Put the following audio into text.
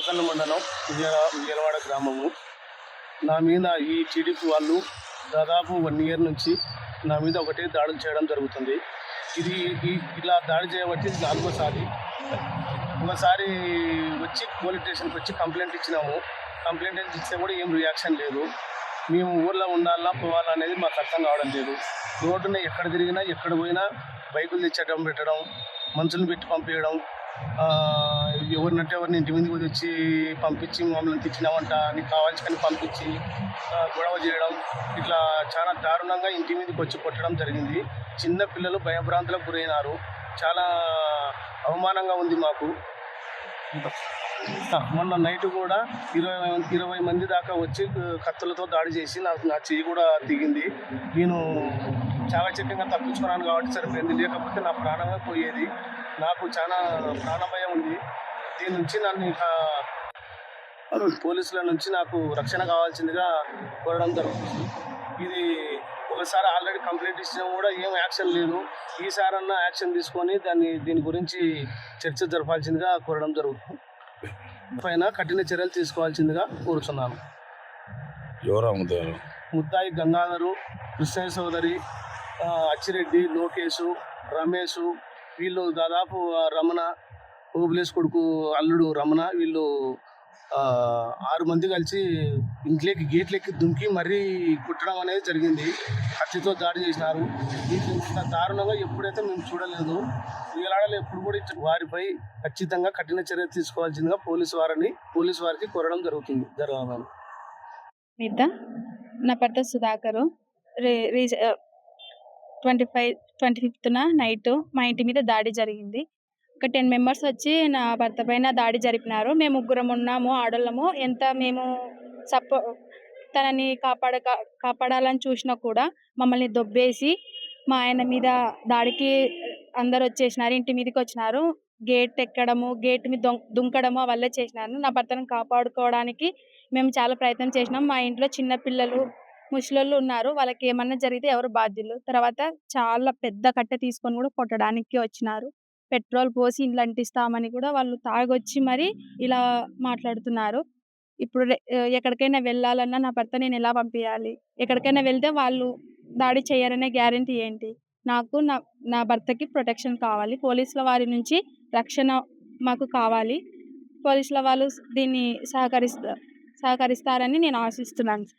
కొత్తకల్లు మండలం ఉయ్యలవాడ గ్రామము. నా మీద ఈ టీడీపీ వాళ్ళు దాదాపు 1 ఇయర్ నుంచి నా మీద ఒకటే దాడులు చేయడం జరుగుతుంది. ఇది ఇలా దాడి చేయబట్టి 4వసారి. ఒకసారి వచ్చి పోలీస్ స్టేషన్కి వచ్చి కంప్లైంట్ ఇచ్చినాము. కంప్లైంట్ ఇస్తే కూడా ఏం రియాక్షన్ లేదు. మేము ఊర్లో ఉండాలా పోవాలా అనేది మాకు అర్థం కావడం లేదు. రోడ్డున ఎక్కడ తిరిగినా ఎక్కడ పోయినా బైకులు తెచ్చడం పెట్టడం, మనుషులను పెట్టి పంపించడం, ఎవరిని ఇంటి మీదకి వచ్చి పంపించి మమ్మల్ని తెచ్చినామంట అని కావాల్సి పంపించి గొడవ చేయడం, ఇట్లా చాలా దారుణంగా ఇంటి మీదకి వచ్చి కొట్టడం జరిగింది. చిన్న పిల్లలు భయభ్రాంతులకు గురైనారు. చాలా అవమానంగా ఉంది మాకు. మొన్న నైట్ కూడా 20 మంది దాకా వచ్చి కత్తులతో దాడి చేసి నా చెయ్యి కూడా దిగింది. నేను చాకచక్యంగా తప్పించుకున్నాను కాబట్టి సరిపోయింది, లేకపోతే నా ప్రాణమే పోయేది. నాకు చాలా ప్రాణభయం ఉంది. దీని నుంచి నన్ను ఇంకా పోలీసుల నుంచి నాకు రక్షణ కావాల్సిందిగా కోరడం జరుగుతుంది. ఇది ఒకసారి ఆల్రెడీ కంప్లైంట్ ఇచ్చినా కూడా ఏం యాక్షన్ లేదు. ఈసారన్నా యాక్షన్ తీసుకొని దీని గురించి చర్చ జరపాల్సిందిగా కోరడం జరుగుతుంది. పైన కఠిన చర్యలు తీసుకోవాల్సిందిగా కోరుతున్నాను. ముద్దాయి గంగాధరు, కృష్ణయ్య సోదరి, అచ్చిరెడ్డి, లోకేషు, రమేషు, వీళ్ళు దాదాపు రమణ, ఓబులేష్ కొడుకు అల్లుడు రమణ, వీళ్ళు 6 మంది కలిసి గేట్లెక్కి దుంకి మరీ కుట్టడం అనేది జరిగింది. కత్తితో దాడి చేసినారు. ఇంత దారుణంగా ఎప్పుడైతే మేము చూడలేదు. వీళ్ళలో ఎప్పుడు కూడా వారిపై ఖచ్చితంగా కఠిన చర్య తీసుకోవాల్సిందిగా పోలీసు వారికి కోరడం జరుగుతుంది. నా భర్త సుధాకరు 25న నైట్ మా ఇంటి మీద దాడి జరిగింది. ఒక 10 మెంబర్స్ వచ్చి నా భర్త పైన దాడి జరిపినారు. మేము ముగ్గురం ఉన్నాము, ఆడోళ్ళము. ఎంత మేము తనని కాపాడాలని చూసినా కూడా మమ్మల్ని దొబ్బేసి మా ఆయన మీద దాడికి అందరు వచ్చేసినారు. ఇంటి మీదకి వచ్చినారు. గేట్ ఎక్కడము, గేట్ మీద దుంకడము అవన్నీ చేసినారు. నా భర్తను కాపాడుకోవడానికి మేము చాలా ప్రయత్నం చేసినాం. మా ఇంట్లో చిన్న పిల్లలు, ముసలోళ్ళు ఉన్నారు. వాళ్ళకి ఏమన్నా జరిగితే ఎవరు బాధ్యులు? తర్వాత చాలా పెద్ద కట్టె తీసుకొని కూడా కొట్టడానికి వచ్చినారు. పెట్రోల్ పోసి ఇండ్లు అంటిస్తామని కూడా వాళ్ళు తాగొచ్చి మరి ఇలా మాట్లాడుతున్నారు. ఇప్పుడు ఎక్కడికైనా వెళ్ళాలన్నా నా భర్త నేను ఎలా పంపియాలి? ఎక్కడికైనా వెళ్తే వాళ్ళు దాడి చేయరనే గ్యారెంటీ ఏంటి? నాకు నా భర్తకి ప్రొటెక్షన్ కావాలి. పోలీసుల వారి నుంచి రక్షణ మాకు కావాలి. పోలీసుల వాళ్ళు దీన్ని సహకరిస్తారని నేను ఆశిస్తున్నాను.